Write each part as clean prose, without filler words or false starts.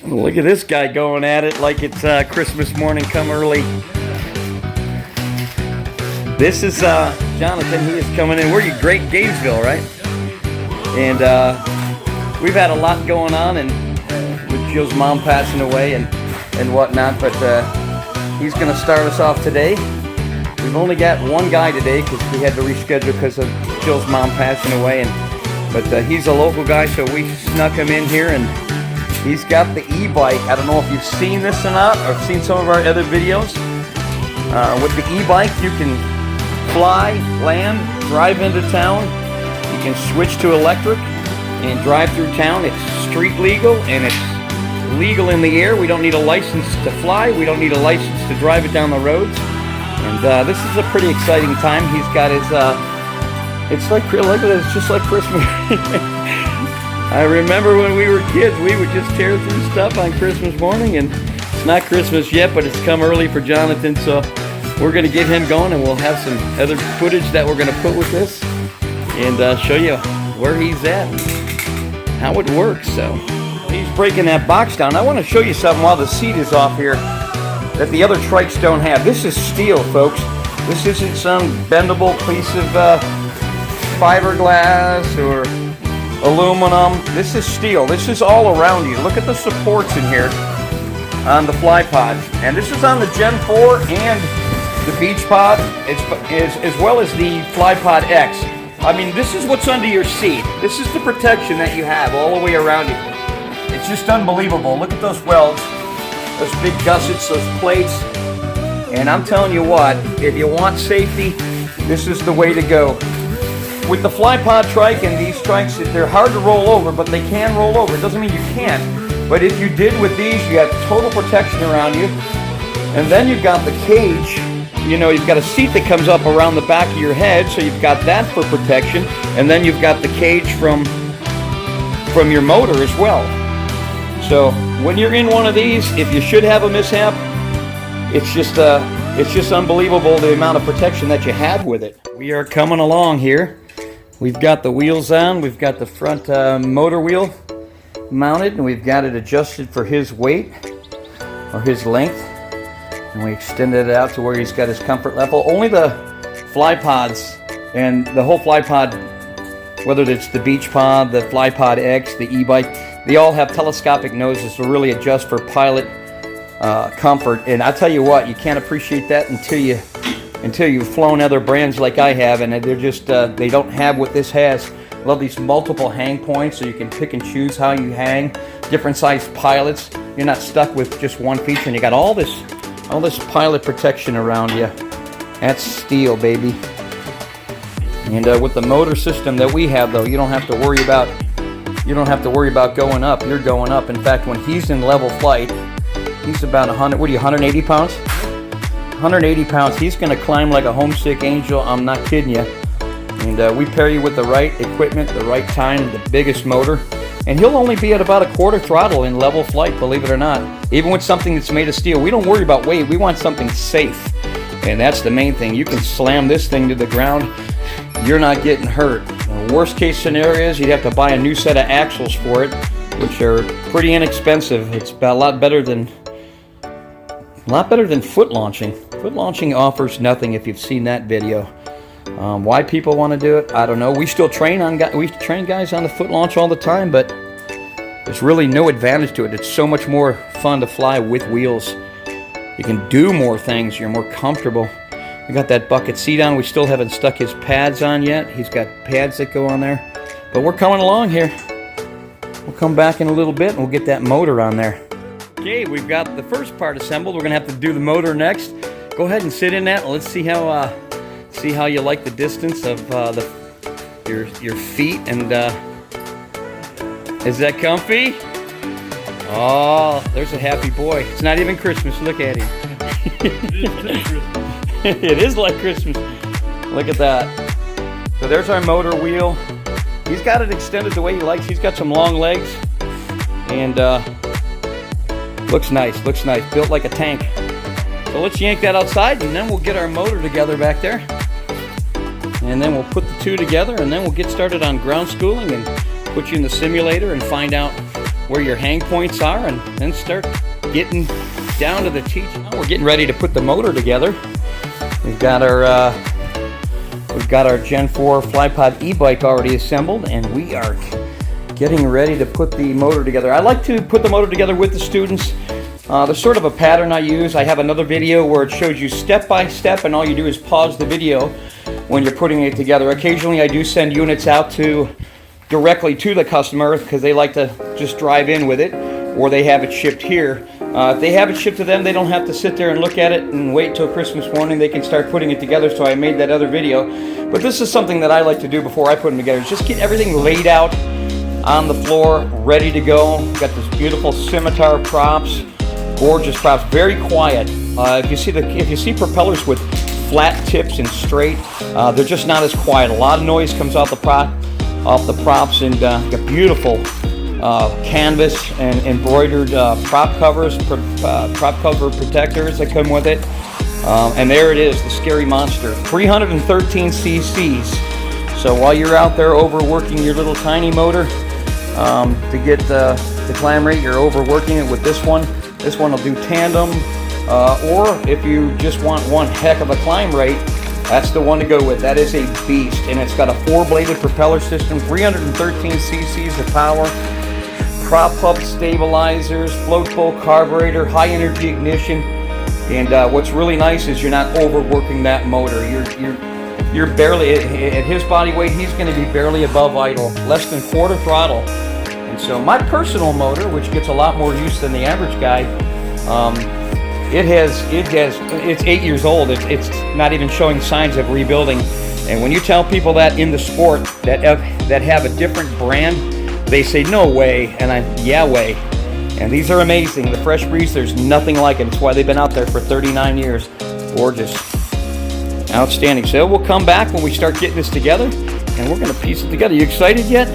Look at this guy going at it like it's Christmas morning come early. This is Jonathan. He is coming in. We're in Great Gainesville, right? And we've had a lot going on, and with Jill's mom passing away and whatnot, but he's going to start us off today. We've only got one guy today because we had to reschedule because of Jill's mom passing away, but he's a local guy, so we snuck him in here, and he's got the e-bike. I don't know if you've seen this or not, or seen some of our other videos. With the e-bike, you can fly, land, drive into town. You can switch to electric and drive through town. It's street legal, and it's legal in the air. We don't need a license to fly. We don't need a license to drive it down the roads. And this is a pretty exciting time. He's got his, it's like, look at it, it's just like Christmas. I remember when we were kids, we would just tear through stuff on Christmas morning, and it's not Christmas yet, but it's come early for Jonathan, so we're going to get him going, and we'll have some other footage that we're going to put with this and show you where he's at and how it works. So he's breaking that box down. I want to show you something while the seat is off here that the other trikes don't have. This is steel, folks. This isn't some bendable piece of fiberglass or aluminum. This is steel. This is all around you. Look at the supports in here on the fly pod, and this is on the Gen 4 and the Beach Pod, as well as the Fly Pod X. I mean, this is what's under your seat. This is the protection that you have all the way around you. It's just unbelievable. Look at those welds, those big gussets, those plates. And I'm telling you what, if you want safety, this is the way to go. With the Fly Pod trike and these trikes, they're hard to roll over, but they can roll over. It doesn't mean you can't. But if you did with these, you have total protection around you. And then you've got the cage. You know, you've got a seat that comes up around the back of your head, so you've got that for protection. And then you've got the cage from your motor as well. So when you're in one of these, if you should have a mishap, it's just unbelievable the amount of protection that you have with it. We are coming along here. We've got the wheels on. We've got the front motor wheel mounted, and we've got it adjusted for his weight or his length. And we extended it out to where he's got his comfort level. Only the fly pods and the whole fly pod, whether it's the Beach Pod, the Fly Pod X, the e-bike, they all have telescopic noses to really adjust for pilot comfort. And I tell you what, you can't appreciate that until you've flown other brands like I have, and they're just they don't have what this has. Love these multiple hang points, so you can pick and choose how you hang. Different size pilots. You're not stuck with just one feature, and you got all this pilot protection around you. That's steel, baby. And with the motor system that we have, though, you don't have to worry about going up. You're going up. In fact, when he's in level flight, he's about 180 pounds? 180 pounds. He's going to climb like a homesick angel. I'm not kidding you. And we pair you with the right equipment, the right time, the biggest motor. And he'll only be at about a quarter throttle in level flight, believe it or not. Even with something that's made of steel. We don't worry about weight. We want something safe. And that's the main thing. You can slam this thing to the ground. You're not getting hurt. The worst case scenario is you'd have to buy a new set of axles for it, which are pretty inexpensive. It's a lot better than foot launching. Foot launching offers nothing if you've seen that video. Why people want to do it, I don't know. We still train guys on the foot launch all the time, but there's really no advantage to it. It's so much more fun to fly with wheels. You can do more things. You're more comfortable. We got that bucket seat on. We still haven't stuck his pads on yet. He's got pads that go on there. But we're coming along here. We'll come back in a little bit and we'll get that motor on there. Okay, we've got the first part assembled. We're gonna have to do the motor next. Go ahead and sit in that. Let's see how you like the distance of your feet. And is that comfy? Oh, there's a happy boy. It's not even Christmas. Look at him. It is like Christmas. Look at that. So there's our motor wheel. He's got it extended the way he likes. He's got some long legs, and looks nice. Built like a tank. So let's yank that outside, and then we'll get our motor together back there. And then we'll put the two together, and then we'll get started on ground schooling and put you in the simulator and find out where your hang points are, and then start getting down to the teach. We're getting ready to put the motor together. We've got our Gen 4 FlyPod e-bike already assembled, and we are getting ready to put the motor together. I like to put the motor together with the students. There's sort of a pattern I use. I have another video where it shows you step by step, and all you do is pause the video when you're putting it together. Occasionally I do send units out directly to the customer because they like to just drive in with it, or they have it shipped here. If they have it shipped to them, they don't have to sit there and look at it and wait till Christmas morning. They can start putting it together, so I made that other video. But this is something that I like to do before I put them together. Just get everything laid out on the floor, ready to go. Got this beautiful scimitar props, gorgeous props, very quiet. If you see propellers with flat tips and straight, they're just not as quiet. A lot of noise comes off the props, and got beautiful canvas and embroidered prop covers, prop cover protectors that come with it. And there it is, the scary monster, 313 cc's. So while you're out there overworking your little tiny motor to get the climb rate, you're overworking it with this one. This one will do tandem, or if you just want one heck of a climb rate, that's the one to go with. That is a beast, and it's got a 4-bladed propeller system, 313 cc's of power, prop hub stabilizers, float bowl carburetor, high energy ignition, and what's really nice is you're not overworking that motor. You're barely at his body weight. He's going to be barely above idle, less than quarter throttle. And so my personal motor, which gets a lot more use than the average guy, it's 8 years old. It's not even showing signs of rebuilding. And when you tell people that in the sport that have a different brand, they say no way, and yeah way. And these are amazing. The Fresh Breeze, there's nothing like it. It's why they've been out there for 39 years. Gorgeous, outstanding. So we'll come back when we start getting this together, and we're going to piece it together. You excited yet?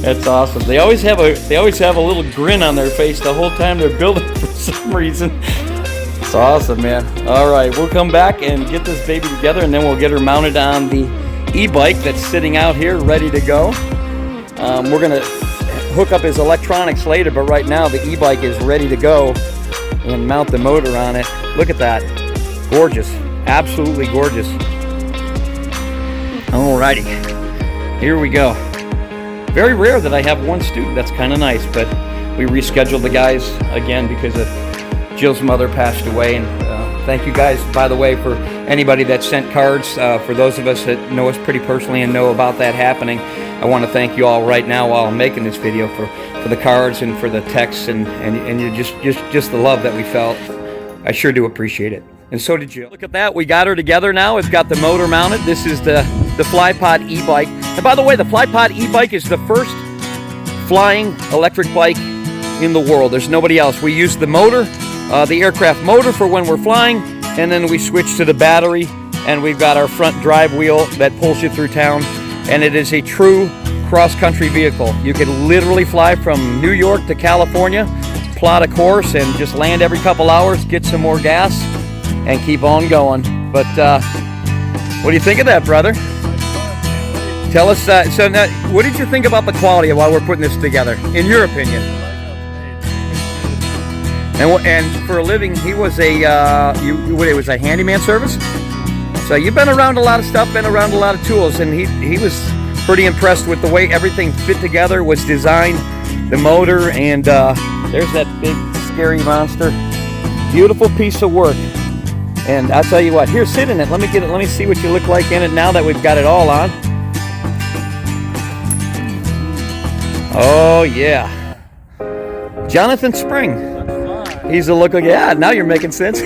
That's awesome. They always have a little grin on their face the whole time they're building for some reason. It's awesome, man. All right, we'll come back and get this baby together, and then we'll get her mounted on the e-bike that's sitting out here ready to go. We're gonna hook up his electronics later, but right now the e-bike is ready to go and mount the motor on it. Look at that. Gorgeous. Absolutely gorgeous. Alrighty. Here we go. Very rare that I have one student. That's kind of nice, but we rescheduled the guys again because of Jill's mother passed away. And thank you guys, by the way, for anybody that sent cards. For those of us that know us pretty personally and know about that happening, I want to thank you all right now while I'm making this video for the cards and for the texts and you just the love that we felt. I sure do appreciate it. And so did Jill. Look at that. We got her together now. It's got the motor mounted. This is the FlyPod e-bike. And by the way, the FlyPod e-bike is the first flying electric bike in the world. There's nobody else. We use the motor, the aircraft motor for when we're flying, and then we switch to the battery, and we've got our front drive wheel that pulls you through town, and it is a true cross-country vehicle. You can literally fly from New York to California, plot a course, and just land every couple hours, get some more gas, and keep on going. But what do you think of that, brother? Tell us, so now, what did you think about the quality while we're putting this together, in your opinion? And for a living, he was it was a handyman service? So you've been around a lot of stuff, been around a lot of tools, and he was pretty impressed with the way everything fit together, was designed, the motor, and there's that big scary monster. Beautiful piece of work. And I'll tell you what, here, sit in it. Let me see what you look like in it now that we've got it all on. Oh yeah, Jonathan Spring. He's a local. Yeah, now you're making sense.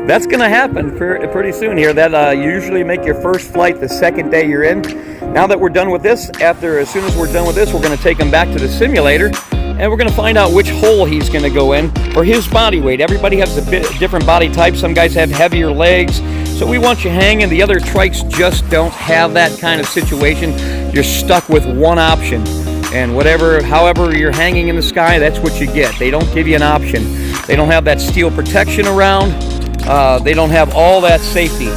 That's gonna happen pretty soon here. That you usually make your first flight the second day you're in. Now that we're done with this, as soon as we're done with this, we're gonna take him back to the simulator, and we're gonna find out which hole he's gonna go in for his body weight. Everybody has a bit different body type. Some guys have heavier legs, so we want you hanging. The other trikes just don't have that kind of situation. You're stuck with one option. And however you're hanging in the sky, that's what you get. They don't give you an option. They don't have that steel protection around. They don't have all that safety.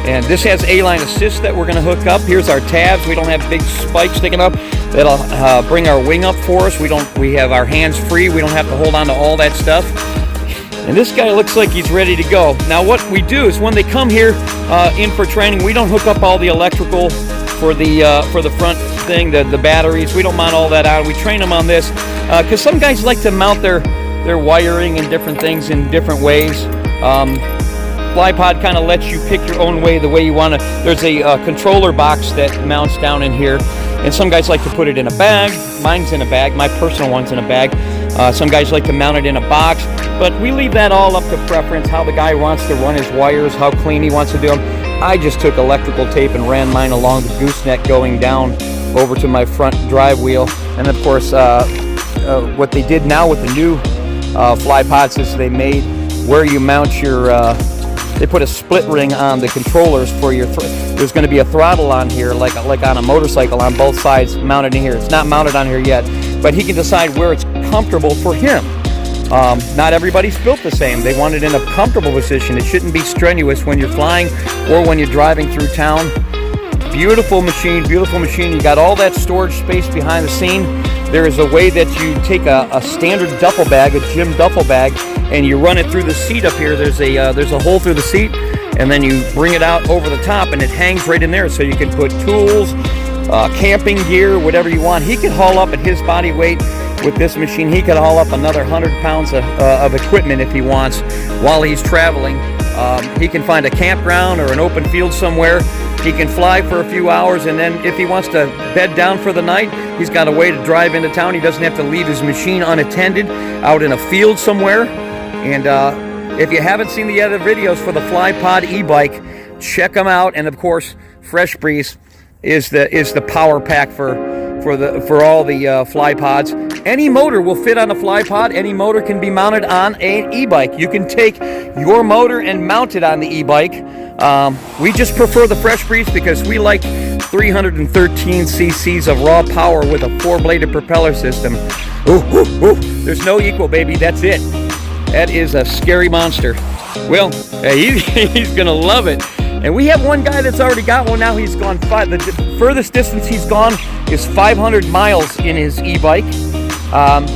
And this has A-line assist that we're going to hook up. Here's our tabs. We don't have big spikes sticking up. that'll bring our wing up for us. We have our hands free. We don't have to hold on to all that stuff. And this guy looks like he's ready to go. Now what we do is when they come here in for training, we don't hook up all the electrical for the front thing, the batteries. We don't mount all that out. We train them on this because some guys like to mount their wiring and different things in different ways. FlyPod kind of lets you pick your own way, the way you want to. There's a controller box that mounts down in here, and some guys like to put it in a bag. Mine's in a bag. My personal one's in a bag. Some guys like to mount it in a box, but we leave that all up to preference, how the guy wants to run his wires, how clean he wants to do them. I just took electrical tape and ran mine along the gooseneck going down over to my front drive wheel. And of course, what they did now with the new FlyPods is they made where you mount your, they put a split ring on the controllers for your, there's going to be a throttle on here like on a motorcycle on both sides mounted in here. It's not mounted on here yet, but he can decide where it's comfortable for him. Not everybody's built the same. They want it in a comfortable position. It shouldn't be strenuous when you're flying or when you're driving through town. Beautiful machine, beautiful machine. You got all that storage space behind the scene. There is a way that you take a standard duffel bag, a gym duffel bag, and you run it through the seat up here. There's a hole through the seat, and then you bring it out over the top, and it hangs right in there, so you can put tools, camping gear, whatever you want. He can haul up at his body weight. With this machine, he could haul up another 100 pounds of equipment if he wants while he's traveling. He can find a campground or an open field somewhere. He can fly for a few hours, and then if he wants to bed down for the night, he's got a way to drive into town. He doesn't have to leave his machine unattended out in a field somewhere. And if you haven't seen the other videos for the FlyPod e-bike, check them out. And of course, Fresh Breeze is the power pack for all the FlyPods. Any motor will fit on a FlyPod. Any motor can be mounted on an e-bike. You can take your motor and mount it on the e-bike. We just prefer the Fresh Breeze because we like 313 cc's of raw power with a 4-bladed propeller system. Ooh, ooh, ooh. There's no equal, baby. That's it. That is a scary monster. Well, he's gonna love it. And we have one guy that's already got one now. He's gone the furthest distance he's gone is 500 miles in his e-bike.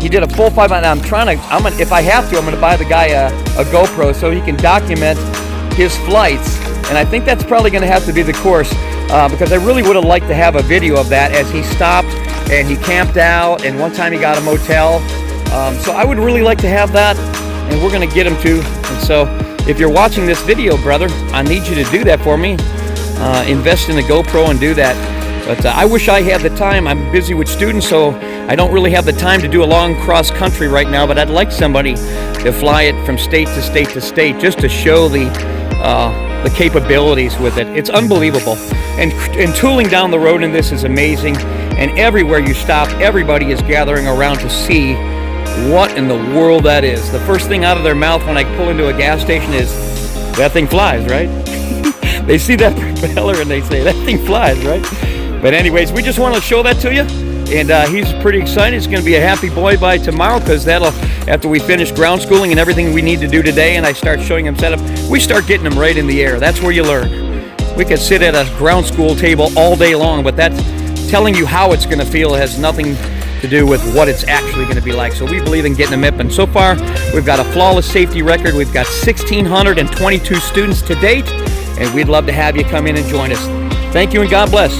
He did a full 500. If I have to, I'm gonna buy the guy a GoPro so he can document his flights. And I think that's probably gonna have to be the course because I really would have liked to have a video of that as he stopped and he camped out, and one time he got a motel. So I would really like to have that, and we're gonna get him to. And so if you're watching this video, brother, I need you to do that for me. Invest in a GoPro and do that. But I wish I had the time. I'm busy with students, so I don't really have the time to do a long cross country right now, but I'd like somebody to fly it from state to state to state just to show the capabilities with it. It's unbelievable. And tooling down the road in this is amazing. And everywhere you stop, everybody is gathering around to see what in the world that is. The first thing out of their mouth when I pull into a gas station is, that thing flies, right? They see that propeller and they say, that thing flies, right? But anyways, we just want to show that to you. And he's pretty excited. He's going to be a happy boy by tomorrow because after we finish ground schooling and everything we need to do today and I start showing him setup, we start getting him right in the air. That's where you learn. We could sit at a ground school table all day long, but that's telling you how it's going to feel. It has nothing to do with what it's actually going to be like. So we believe in getting them up. And so far, we've got a flawless safety record. We've got 1,622 students to date, and we'd love to have you come in and join us. Thank you and God bless.